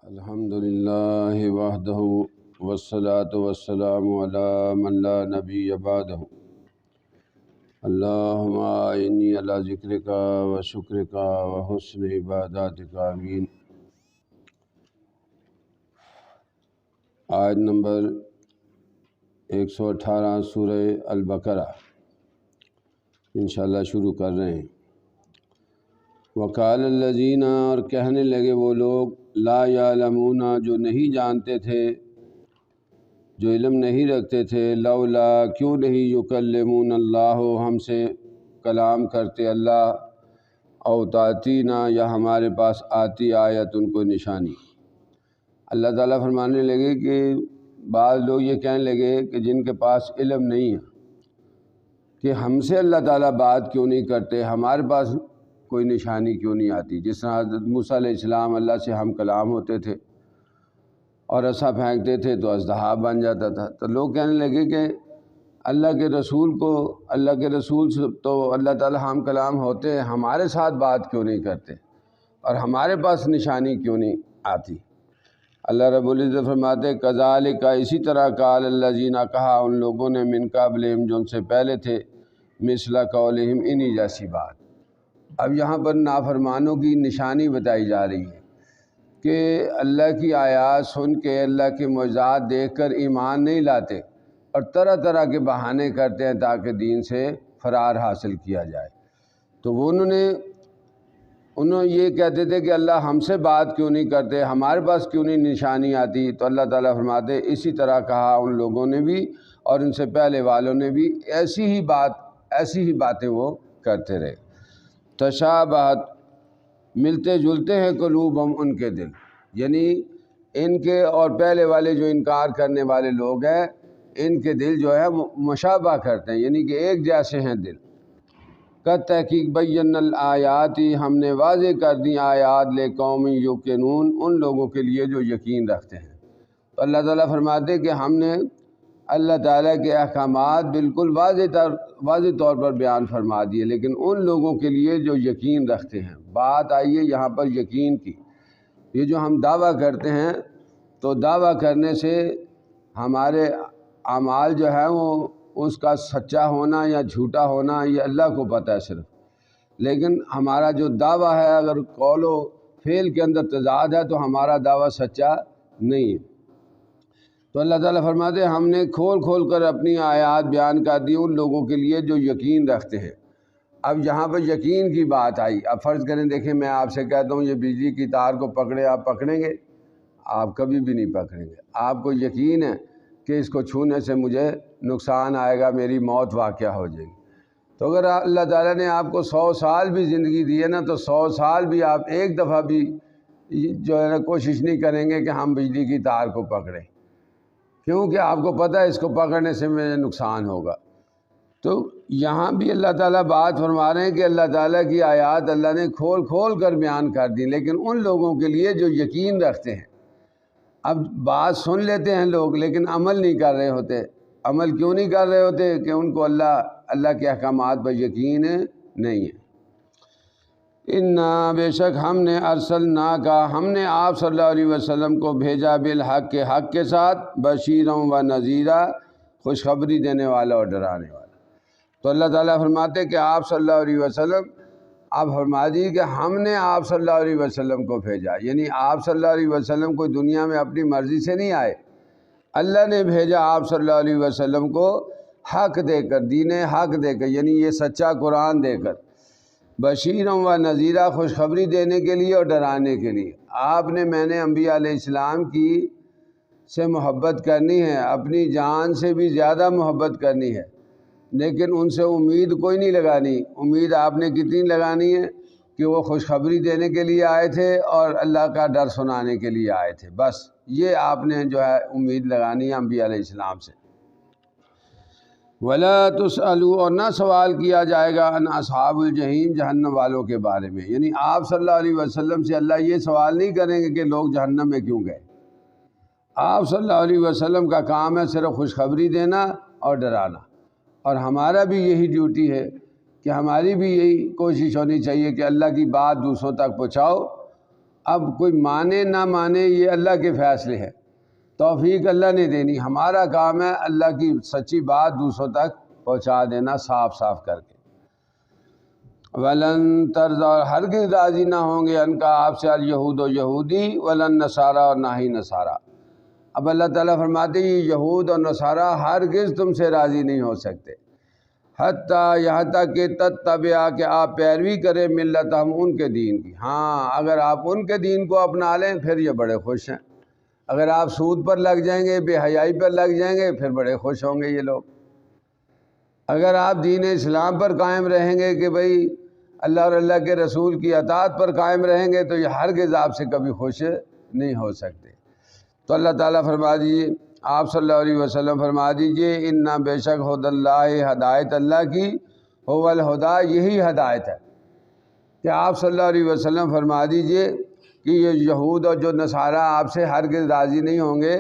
الحمد للہ وحدہ والصلاة والسلام علی من لا نبی بعدہ اللہم اعنی علی ذکرک و شکرک و حسن عبادتک آمین۔ آیت نمبر 118 سورہ البقرہ انشاءاللہ شروع کر رہے ہیں۔ وقال الذین، اور کہنے لگے وہ لوگ، لا یعلمون، جو نہیں جانتے تھے، جو علم نہیں رکھتے تھے، لولا، کیوں نہیں، یکلمون اللہ، ہم سے کلام کرتے اللہ، او تاتینا، یا ہمارے پاس آتی آیت، ان کو نشانی۔ اللہ تعالیٰ فرمانے لگے کہ بعض لوگ یہ کہنے لگے کہ جن کے پاس علم نہیں ہے کہ ہم سے اللہ تعالیٰ بات کیوں نہیں کرتے، ہمارے پاس کوئی نشانی کیوں نہیں آتی۔ جس طرح حضرت موسیٰ علیہ السلام اللہ سے ہم کلام ہوتے تھے اور عصا پھینکتے تھے تو اژدہا بن جاتا تھا، تو لوگ کہنے لگے کہ اللہ کے رسول سے تو اللہ تعالیٰ ہم کلام ہوتے ہیں، ہمارے ساتھ بات کیوں نہیں کرتے اور ہمارے پاس نشانی کیوں نہیں آتی۔ اللہ رب العزت فرماتے کذالک، اسی طرح قال الذین، کہا ان لوگوں نے، من قبلہم، جو ان سے پہلے تھے، مثل قولہم، انہی جیسی بات۔ اب یہاں پر نافرمانوں کی نشانی بتائی جا رہی ہے کہ اللہ کی آیات سن کے، اللہ کے معجزات دیکھ کر ایمان نہیں لاتے اور طرح طرح کے بہانے کرتے ہیں تاکہ دین سے فرار حاصل کیا جائے۔ تو وہ انہوں یہ کہتے تھے کہ اللہ ہم سے بات کیوں نہیں کرتے، ہمارے پاس کیوں نہیں نشانی آتی۔ تو اللہ تعالیٰ فرماتے اسی طرح کہا ان لوگوں نے بھی اور ان سے پہلے والوں نے بھی، ایسی ہی باتیں وہ کرتے رہے۔ تشابہت، ملتے جلتے ہیں، قلوبہم، ان کے دل، یعنی ان کے اور پہلے والے جو انکار کرنے والے لوگ ہیں، ان کے دل جو ہے مشابہ کرتے ہیں، یعنی کہ ایک جیسے ہیں دل۔ قد تحقیق بینا الآیات، ہم نے واضح کر دی آیات، لقوم یوقنون، ان لوگوں کے لیے جو یقین رکھتے ہیں۔ تو اللہ تعالیٰ فرماتے کہ ہم نے اللہ تعالیٰ کے احکامات بالکل واضح طور پر بیان فرما دیے، لیکن ان لوگوں کے لیے جو یقین رکھتے ہیں۔ بات آئیے یہاں پر یقین کی۔ یہ جو ہم دعویٰ کرتے ہیں تو دعویٰ کرنے سے ہمارے اعمال جو ہے وہ اس کا سچا ہونا یا جھوٹا ہونا یہ اللہ کو پتہ ہے صرف، لیکن ہمارا جو دعویٰ ہے اگر قول و فعل کے اندر تضاد ہے تو ہمارا دعویٰ سچا نہیں ہے۔ تو اللہ تعالیٰ فرماتے ہیں ہم نے کھول کر اپنی آیات بیان کر دی ان لوگوں کے لیے جو یقین رکھتے ہیں۔ اب یہاں پر یقین کی بات آئی۔ اب فرض کریں، دیکھیں میں آپ سے کہتا ہوں یہ بجلی کی تار کو پکڑے، آپ پکڑیں گے؟ آپ کبھی بھی نہیں پکڑیں گے۔ آپ کو یقین ہے کہ اس کو چھونے سے مجھے نقصان آئے گا، میری موت واقع ہو جائے گی۔ تو اگر اللہ تعالیٰ نے آپ کو 100 سال بھی زندگی دی ہے نا، تو 100 سال بھی آپ ایک دفعہ بھی جو ہے نا کوشش نہیں کریں گے کہ ہم بجلی کی تار کو پکڑیں، کیونکہ آپ کو پتہ ہے اس کو پکڑنے سے مجھے نقصان ہوگا۔ تو یہاں بھی اللہ تعالیٰ بات فرما رہے ہیں کہ اللہ تعالیٰ کی آیات اللہ نے کھول کر بیان کر دی، لیکن ان لوگوں کے لیے جو یقین رکھتے ہیں۔ اب بات سن لیتے ہیں لوگ لیکن عمل نہیں کر رہے ہوتے۔ عمل کیوں نہیں کر رہے ہوتے؟ کہ ان کو اللہ کے احکامات پر یقین نہیں ہے۔ اِنَّا، بے شک ہم نے، ارسلناک، ہم نے آپ صلی اللہ علیہ وسلم کو بھیجا، بالحق، کے حق کے ساتھ، بشیرا و نذیرا، خوشخبری دینے والا اور ڈرانے والا۔ تو اللہ تعالیٰ فرماتے کہ آپ صلی اللہ علیہ وسلم، آپ فرما دیجیے کہ ہم نے آپ صلی اللہ علیہ وسلم کو بھیجا، یعنی آپ صلی اللہ علیہ وسلم کوئی دنیا میں اپنی مرضی سے نہیں آئے، اللہ نے بھیجا آپ صلی اللہ علیہ وسلم کو حق دے کر، دین حق دے کر، یعنی یہ سچا قرآن دے کر، بشیرا و نذیرا، خوشخبری دینے کے لیے اور ڈرانے کے لیے۔ میں نے انبیاء علیہ السلام کی سے محبت کرنی ہے، اپنی جان سے بھی زیادہ محبت کرنی ہے، لیکن ان سے امید کوئی نہیں لگانی۔ امید آپ نے کتنی لگانی ہے کہ وہ خوشخبری دینے کے لیے آئے تھے اور اللہ کا ڈر سنانے کے لیے آئے تھے، بس یہ آپ نے جو ہے امید لگانی ہے انبیاء علیہ السلام سے۔ وَلَا تُسْأَلُوا، اور نہ سوال کیا جائے گا، ان اصحاب الجحیم، جہنم والوں کے بارے میں، یعنی آپ صلی اللہ علیہ وسلم سے اللہ یہ سوال نہیں کریں گے کہ لوگ جہنم میں کیوں گئے۔ آپ صلی اللہ علیہ وسلم کا کام ہے صرف خوشخبری دینا اور ڈرانا، اور ہمارا بھی یہی ڈیوٹی ہے کہ ہماری بھی یہی کوشش ہونی چاہیے کہ اللہ کی بات دوسروں تک پہنچاؤ اب کوئی مانے نہ مانے یہ اللہ کے فیصلے ہیں، توفیق اللہ نے دینی، ہمارا کام ہے اللہ کی سچی بات دوسروں تک پہنچا دینا صاف صاف کر کے۔ ولن ترضى، ہرگز راضی نہ ہوں گے ان کا آپ سے الیہود و یہودی، ولن نصارہ، اور نہ ہی نصارہ۔ اب اللہ تعالیٰ فرماتے ہیں یہ یہود اور نصارہ ہرگز تم سے راضی نہیں ہو سکتے، حتیٰ یہاں تک کہ تتبع، کہ آپ پیروی کریں ملت ہم ان کے دین کی۔ ہاں اگر آپ ان کے دین کو اپنا لیں پھر یہ بڑے خوش ہیں، اگر آپ سود پر لگ جائیں گے، بے حیائی پر لگ جائیں گے، پھر بڑے خوش ہوں گے یہ لوگ۔ اگر آپ دین اسلام پر قائم رہیں گے کہ بھئی اللہ اور اللہ کے رسول کی اطاعت پر قائم رہیں گے، تو یہ ہرگز آپ سے کبھی خوش نہیں ہو سکتے۔ تو اللہ تعالیٰ فرما دیجیے، آپ صلی اللہ علیہ وسلم فرما دیجیے، انا بے شک ہدی اللہ، ہدایت اللہ کی، هو الہدا، یہی ہدایت ہے، کہ آپ صلی اللہ علیہ وسلم فرما دیجیے کہ یہ یہود اور جو نصارہ آپ سے ہرگز راضی نہیں ہوں گے،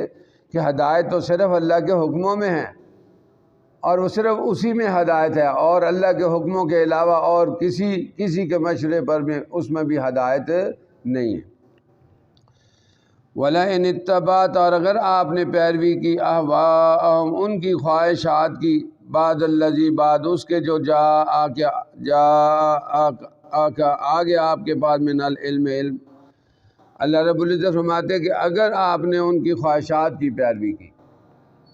کہ ہدایت تو صرف اللہ کے حکموں میں ہے، اور وہ صرف اسی میں ہدایت ہے، اور اللہ کے حکموں کے علاوہ اور کسی کے مشورے پر بھی اس میں بھی ہدایت نہیں ہے۔ وَلَئِنِ اتَّبَعْتَ، اور اگر آپ نے پیروی کی، اہواءہم، ان کی خواہشات کی، بعد الذی، بعد اس کے جو آگے آپ کے پاس من العلم، علم۔ اللہ رب العزت فرماتے ہیں کہ اگر آپ نے ان کی خواہشات کی پیروی کی،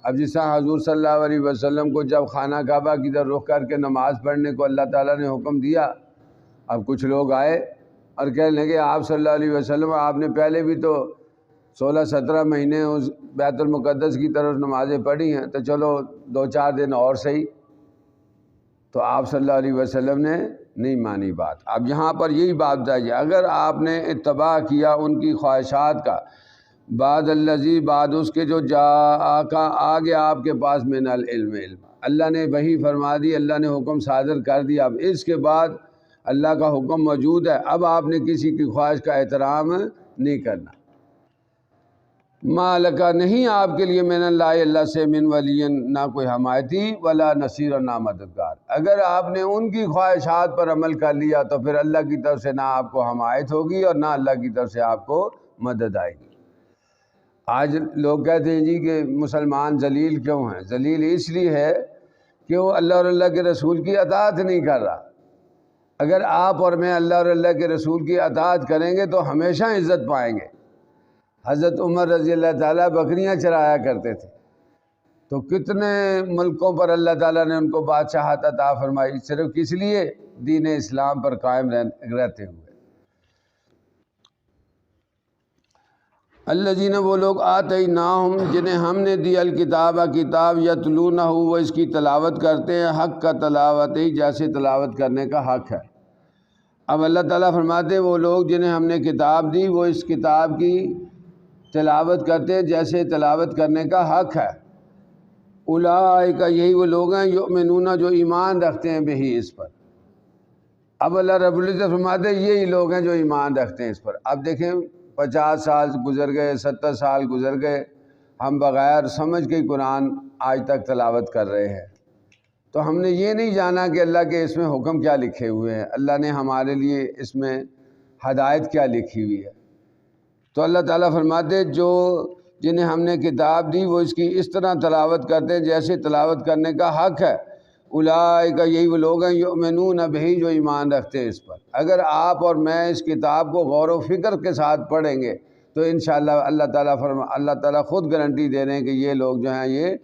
اب جس طرح حضور صلی اللہ علیہ وسلم کو جب خانہ کعبہ کی طرف رخ کر کے نماز پڑھنے کو اللہ تعالیٰ نے حکم دیا، اب کچھ لوگ آئے اور کہنے لگے آپ صلی اللہ علیہ وسلم، آپ نے پہلے بھی تو 16-17 مہینے اس بیت المقدس کی طرف نمازیں پڑھی ہیں، تو چلو 2-4 دن اور صحیح۔ تو آپ صلی اللہ علیہ وسلم نے نہیں مانی بات۔ اب یہاں پر یہی بات بتائیے، اگر آپ نے اتباع کیا ان کی خواہشات کا، بعد الذی، بعد اس کے جو آگے آپ کے پاس من العلم، علم، اللہ نے وحی فرما دی، اللہ نے حکم صادر کر دیا، اب اس کے بعد اللہ کا حکم موجود ہے، اب آپ نے کسی کی خواہش کا احترام نہیں کرنا۔ مالک، نہیں آپ کے لیے من اللہ، اللہ سے، من ولی، نہ کوئی حمایتی، ولا نصیر، نہ مددگار۔ اگر آپ نے ان کی خواہشات پر عمل کر لیا تو پھر اللہ کی طرف سے نہ آپ کو حمایت ہوگی اور نہ اللہ کی طرف سے آپ کو مدد آئے گی۔ آج لوگ کہتے ہیں جی کہ مسلمان ذلیل کیوں ہیں؟ ذلیل اس لیے ہے کہ وہ اللہ اور اللہ کے رسول کی اطاعت نہیں کر رہا۔ اگر آپ اور میں اللہ اور اللہ کے رسول کی اطاعت کریں گے تو ہمیشہ عزت پائیں گے۔ حضرت عمر رضی اللہ تعالیٰ بکریاں چرایا کرتے تھے، تو کتنے ملکوں پر اللہ تعالیٰ نے ان کو بادشاہت عطا فرمائی، صرف کس لیے؟ دین اسلام پر قائم رہتے ہوئے۔ الذین، وہ لوگ، آتیناہم، جنہیں ہم نے دی الکتاب، کتاب، یتلونہ، وہ اس کی تلاوت کرتے ہیں، حق کا تلاوت ہی، جیسے تلاوت کرنے کا حق ہے۔ اب اللہ تعالیٰ فرماتے ہیں وہ لوگ جنہیں ہم نے کتاب دی وہ اس کتاب کی تلاوت کرتے ہیں جیسے تلاوت کرنے کا حق ہے۔ اولئک، یہی وہ لوگ ہیں، یؤمنون، جو ایمان رکھتے ہیں، بہی، اس پر۔ اب اللہ رب العزت فرماتے ہیں یہی لوگ ہیں جو ایمان رکھتے ہیں اس پر۔ اب دیکھیں 50 سال گزر گئے، 70 سال گزر گئے، ہم بغیر سمجھ کے قرآن آج تک تلاوت کر رہے ہیں، تو ہم نے یہ نہیں جانا کہ اللہ کے اس میں حکم کیا لکھے ہوئے ہیں، اللہ نے ہمارے لیے اس میں ہدایت کیا لکھی ہوئی ہے۔ تو اللہ تعالیٰ فرماتے جو جنہیں ہم نے کتاب دی وہ اس کی اس طرح تلاوت کرتے ہیں جیسے تلاوت کرنے کا حق ہے۔ اولئک، یہی وہ لوگ ہیں، یؤمنون بہی، جو ایمان رکھتے ہیں اس پر۔ اگر آپ اور میں اس کتاب کو غور و فکر کے ساتھ پڑھیں گے تو انشاءاللہ اللہ تعالیٰ خود گارنٹی دے رہے ہیں کہ یہ لوگ جو ہیں یہ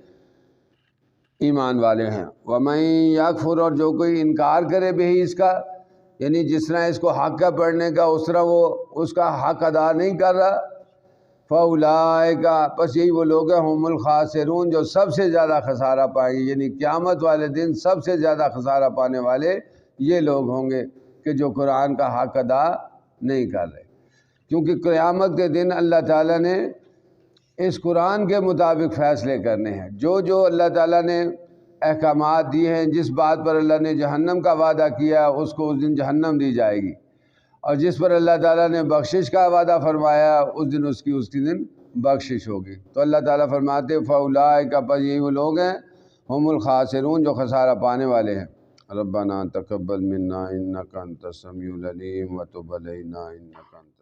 ایمان والے ہیں۔ وَمَن یکفر، اور جو کوئی انکار کرے بہی، اس کا، یعنی جس طرح اس کو حق کا پڑھنے کا اس طرح وہ اس کا حق ادا نہیں کر رہا، فَأُولَٰئِکَ، پس یہی وہ لوگ ہیں، ہم الخاسرون، جو سب سے زیادہ خسارہ پائیں گے، یعنی قیامت والے دن سب سے زیادہ خسارہ پانے والے یہ لوگ ہوں گے کہ جو قرآن کا حق ادا نہیں کر رہے، کیونکہ قیامت کے دن اللہ تعالیٰ نے اس قرآن کے مطابق فیصلے کرنے ہیں۔ جو اللہ تعالیٰ نے احکامات دیے ہیں، جس بات پر اللہ نے جہنم کا وعدہ کیا اس کو اس دن جہنم دی جائے گی، اور جس پر اللہ تعالیٰ نے بخشش کا وعدہ فرمایا اس دن اسی دن بخشش ہوگی۔ تو اللہ تعالیٰ فرماتے فاولئک، پس یہی وہ لوگ ہیں، ہم الخاسرون، جو خسارہ پانے والے ہیں۔ ربنا تقبل منا انک انت السمیع العلیم وتب علینا انک انت